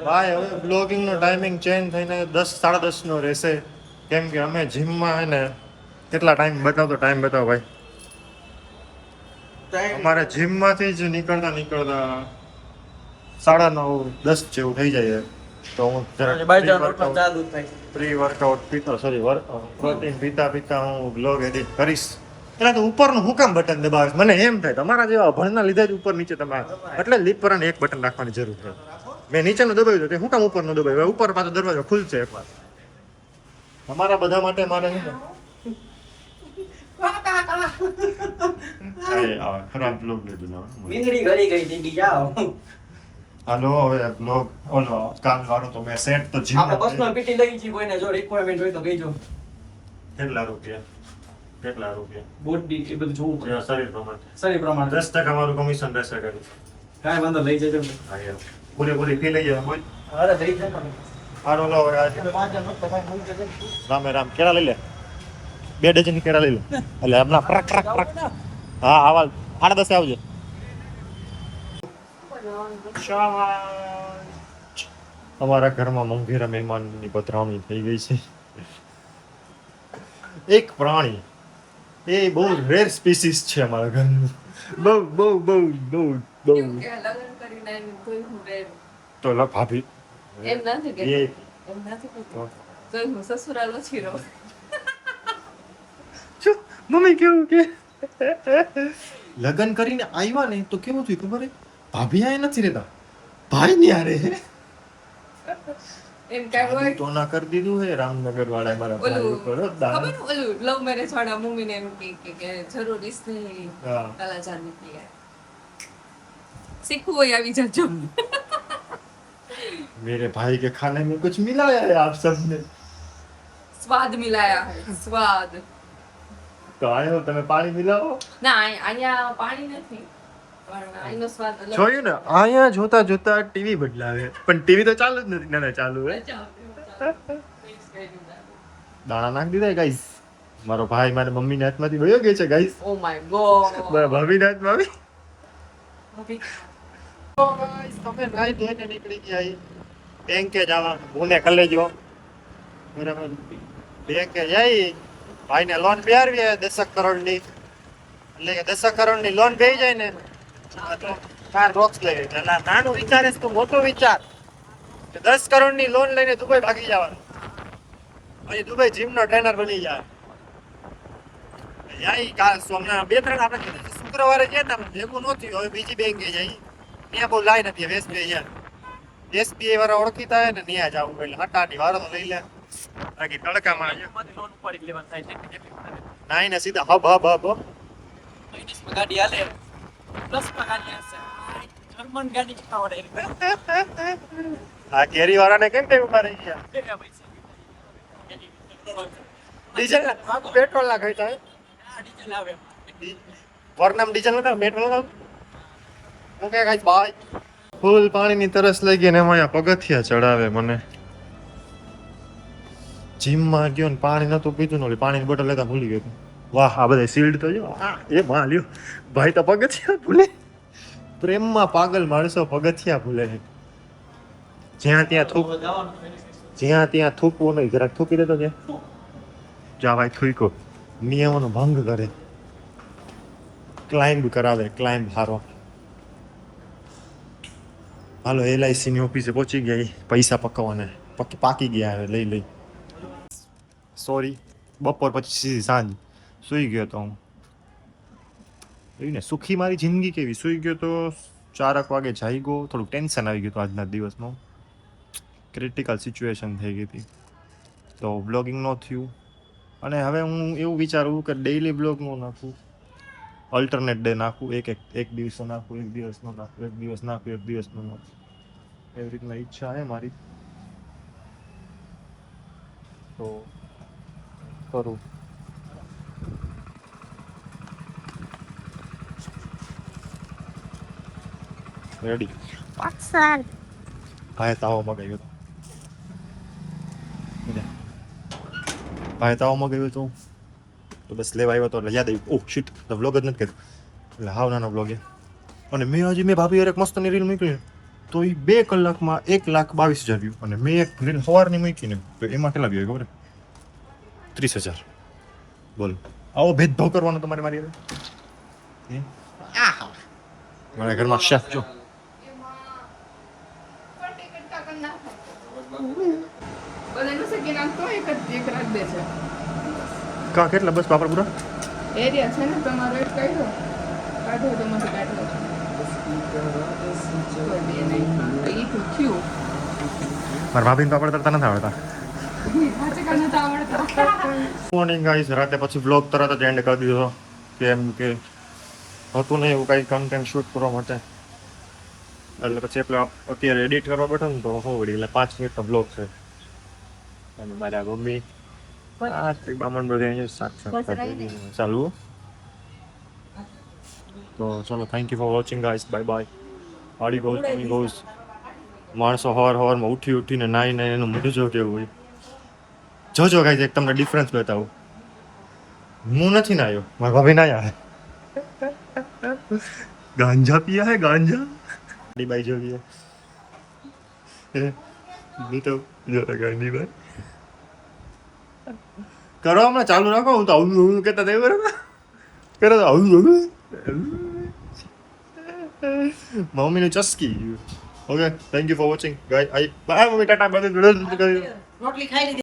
ભાઈ હવે બ્લોગિંગ નો timing change થઈને 10-10:30 નો રહેશે, કેમ કે અમે જીમમાં હે ને કેટલા ટાઈમ બતાવો ભાઈ. અમારે જીમમાંથી જ નીકળતા 9:30-10 જેવું થઈ જાય, તો હું પ્રી વર્કઆઉટ પીતો પ્રોટીન પીતા હું બ્લોગ એડિટ કરીશ. એટલે તો ઉપરનું હું કામ બટન દબાવે? મને એમ થાય તમારા જેવા ભણના લીધે જ ઉપર નીચે તમારે એટલે લીપ પર એક બટન રાખવાની જરૂર છે. મેં નીચેનું દબાવ્યું હતું, હું કામ ઉપરનું દબાવ્યું? ઉપર પાછો દરવાજો ખુલશે એકવાર. તમારા બધા માટે મારે ખરાબ બ્લોગ લીધું. હાલો હવે બ્લોગ ઓલો કાલ વાળો તો મેં સેટ તો જીમ બસમાં પીટી લઈ જી, કોઈને જો રિક્વાયરમેન્ટ હોય તો કહીજો. કેટલા રૂપિયા બોડી એ બધું જોવું પડે. શરીર પ્રમાણે 10% મારું કમિશન રહેશે. કાંઈ વાંધો લઈ જજો. પૂરી ફી લઈ જાય કોઈ. અરે લઈ જાય. હાલો લો રામે કેળા લઈ લે. 2 ડઝન કેળા લઈ લે. એટલે હમણાં પ્રક. હા આવા 8:10 આવજો. અમારા ઘરમાં મંગેરા મહેમાનની પધરામણી થઈ ગઈ છે. એક પ્રાણી, એ બહુ રેર સ્પીસીસ છે અમારા ઘરનું. બહુ તો ભાભી એમ નથી કે એમ નથી તો હું સસુરાલ ઓછી રહું. મમ્મી કેવું કે લગ્ન કરીને આવ્યા ને તો કેવું થયું ખબર હે? ભાભી આ નથી રહેતા, ભાઈ ની આરે એમ કાઈ હોય તો ના કરી દીધું હે રામનગર વાળા મારા ભાઈ ઉપર. ખબર ઓલું લવ મેરેજ વાળા મમ્મી ને એમ કે જરૂર ઇસને કાલા જાન નીકળી सीखो या भी जजो मेरे भाई के खाने में कुछ मिलाया है आप सबने? स्वाद मिलाया है स्वाद. તો આયો તમે પાણી મિલાવો ના અહીંયા પાણી નથી પણ આનો સ્વાદ અલગ. જોયું ને અહીંયા જોતા ટીવી બદલાવે, પણ ટીવી તો ચાલુ જ નથી. ના ચાલુ હે. દાણા નાખી દીધા ગાઈસ. મારો ભાઈ મારી મમ્મીના હાથમાંથી વયો ગયો છે ગાઈસ. Oh my God. મારા ભાભીના હાથમાં આવી. ગાઈસ તમે નાઈ ધોઈને નીકળી ગયા. બેંકે જવાનું ભૂને કરી લેજો. બરાબર બેંકે જઈ ભાઈને લોન બેહારવી 10 કરોડની, એટલે કે 10 કરોડની લોન બેહી જાય ને તો કાર રોક્સ લેવી. એટલે નાનું વિચારે તો મોટો વિચાર. 10 કરોડની લોન લઈને દુબઈ ભાગી જવાનું, પછી દુબઈ જીમનો ટ્રેનર બની જાય. હમણાં 2-3 આપણે શુક્રવારે ગયા ને ભેગું નહોતું. હવે બીજી બેંકે જઈ, ત્યાં બહુ લાઈ નથી. SBI વાળા ઓળખીતા હોય ને ત્યાં જવું, એટલે હટાટી વાળો તો લઈ લે. બાકી તડકામાં નાઈ ને સીધા હબ ગાડી હાલે પ્લસ ગાડી હશે જર્મન ગાડી ચલાવડે. આ કેરી વાળાને કેમ કઈ ઉભા રહી ગયા? ડીઝલ પેટ્રોલ ના ખર્ચા ડીઝલ આવે વરનામ ડીઝલ નતા પેટ્રોલ ના. હું કે ગાઈસ બાય. ફૂલ પાણીની તરસ લઈ ગઈ ને એમાં પગથિયા ચડાવે મને. જીમમાં ગયો ને પાણી નતું પીતું ને પાણીની બોટલ લેતા ભૂલી ગયો. વાહ આ બધા શિલ્ડ તો જો એ માં લ્યો ભાઈ તો પગથિયા ભૂલે. પ્રેમમાં પાગલ માણસો પગથિયા ભૂલે છે. જ્યાં ત્યાં થૂકવું નહીં. જરાક થૂકી દેતો ત્યાં જા ભાઈ થૂકો. નિયમોનો ભંગ કરે. ક્લાઇમ્બ કરાવે. ક્લાઇમ્બ હારો. હાલો LIC ની ઓફિસે પહોંચી ગયા. પૈસા પકવવાને પાકી ગયા હવે લઈ. સોરી બપોર પછી સીધી સાંજ સૂઈ ગયો તો હું. ને સુખી મારી જિંદગી કેવી. સૂઈ ગયો તો 4 વાગે જાગી ગયો. થોડુંક ટેન્શન આવી ગયું હતું આજના દિવસમાં. ક્રિટિકલ સિચ્યુએશન થઈ ગઈ હતી તો બ્લોગિંગ ન થયું. અને હવે હું એવું વિચારું કે ડેઈલી બ્લોગ ન નાખું, અલ્ટરનેટ ડે નાખું. એક દિવસ નાખું, એક દિવસ ન નાખું, એક દિવસ નાખું, એક દિવસ ન નાખું. એવી રીતના ઈચ્છા છે મારી, તો કરું. રેડી. પાકિસ્તાન ભાઈ તાવો મગાવ્યો તો બસ લેવા આવ્યો તો એટલે યાદ આવ્યું. ઓહ શિટ, તો વ્લોગ જ નથી કર્યું. એટલે હાવ નાનો વ્લોગ એ અને મેં ભાભી એક મસ્તની રીલ મૂકી તો એ 2 કલાકમાં 1,22,000 વ્યૂ. અને મેં એક રીલ સવારની મૂકીને તો એમાં કેટલા વ્યૂ ખબર 30,000. બોલો આવો ભેદભાવ કરવાનો તમારે મારી હારે? મારા ઘરમાં શેફ જો બધાનું શેકી નાખતો એક રાખ દે છે કા કેટલા બસ પાપડ પૂરા એરિયા છે ને તમારો એક કાઢો તો મને કાઢો મારા ભાભીને પાપડ તરતા નથી આવડતા. આવડતા મોર્નિંગ ગાઈસ, રાતે પછી વ્લોગ તરત જ એન્ડ કરી દીધો કેમ કે હતું નહીં એવું કાંઈ કન્ટેન્ટ શૂટ કરવા માટે. એટલે પછી અત્યારે એડિટ કરવા બેઠો ને તો હું વળી એટલે 5 મિનિટનો બ્લોગ છે. અને મારા મમ્મી બામણ બધે ચાલુ. તો ચલો, thank you for watching guys, bye bye. આડી ગોઝ ટમી ગોઝ. માણસો હવારમાં ઉઠીને નાઈને એનું મોઢું જો કેવું હોય. જોજો ગાઈસ, એક તમને ડિફરન્સ બતાવું. હું નથી નાયો, મારા ભાભી નાયા. ગાંજા પિયા હે ગાંજા. ગાડી બાઈ જોવી હે તો જોતા ગાડી બાઈ કરો હમણાં ચાલુ રાખો. હું તો આવું કહેતા હતા બરાબર કરો તો આવું મમ્મીનું ચસ્કી. Okay, thank you for watching guys. Bye મમ્મી, ટાટા. રોટલી ખાઈ લીધી.